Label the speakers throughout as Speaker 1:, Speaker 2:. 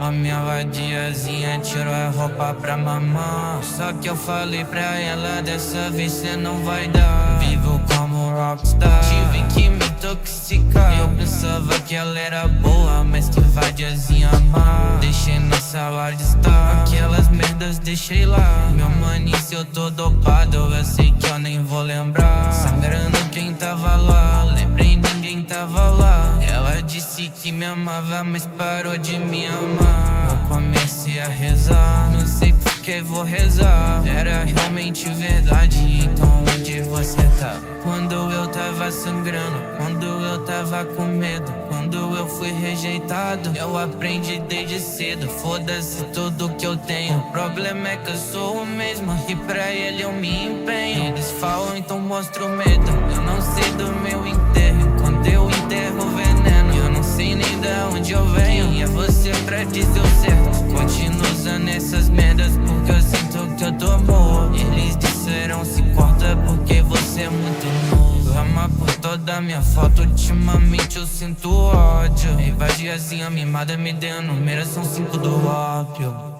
Speaker 1: A minha vadiazinha tirou a roupa pra mamar. Só que eu falei pra ela, dessa vez cê não vai dar. Vivo como rockstar, tive que me intoxicar. Eu pensava que ela era boa, mas que vadiazinha má. Deixei na sala de estar, aquelas merdas deixei lá. Meu maninho, se eu tô dopado, eu sei que eu nem vou lembrar. Sangrando quem tava lá, lembrei ninguém tava lá. Ela disse que me amava, mas parou de me amar. Eu comecei a rezar, não sei por que vou rezar. Era realmente verdade, então onde você tá? Quando eu tava sangrando, quando eu tava com medo, quando eu fui rejeitado, eu aprendi desde cedo. Foda-se tudo que eu tenho, o problema é que eu sou o mesmo e pra ele eu me empenho. Eles falam, então mostra o medo, eu não sei do meu enterro. Quando eu enterro o veneno, eu não sei nem da onde eu venho. E é você pra dizer o certo, continuo usando essas merdas porque eu sinto que eu tô morto. Eles disseram se corta porque você é muito novo. Ama por toda a minha foto, ultimamente eu sinto ódio. E vadiazinha mimada me deu numeração 5 do ópio.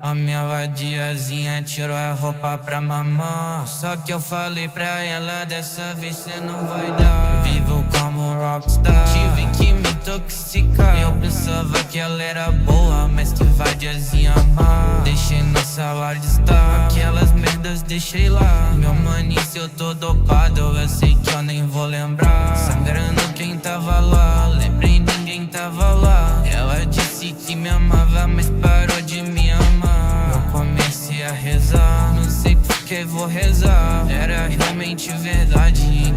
Speaker 1: A minha vadiazinha tirou a roupa pra mamar. Só que eu falei pra ela, dessa vez cê não vai dar. Vivo como rockstar, tive que me intoxicar. Eu pensava que ela era boa, mas que vadiazinha má. Deixei na sala de estar, aquelas merdas deixei lá. Meu maninho, se eu tô dopado, eu sei que eu nem vou lembrar. Sangrando quem tava lá, lembrei ninguém tava lá. Ela disse que me amava, mas parou de me amar. Eu comecei a rezar, não sei por que vou rezar. Era realmente verdade,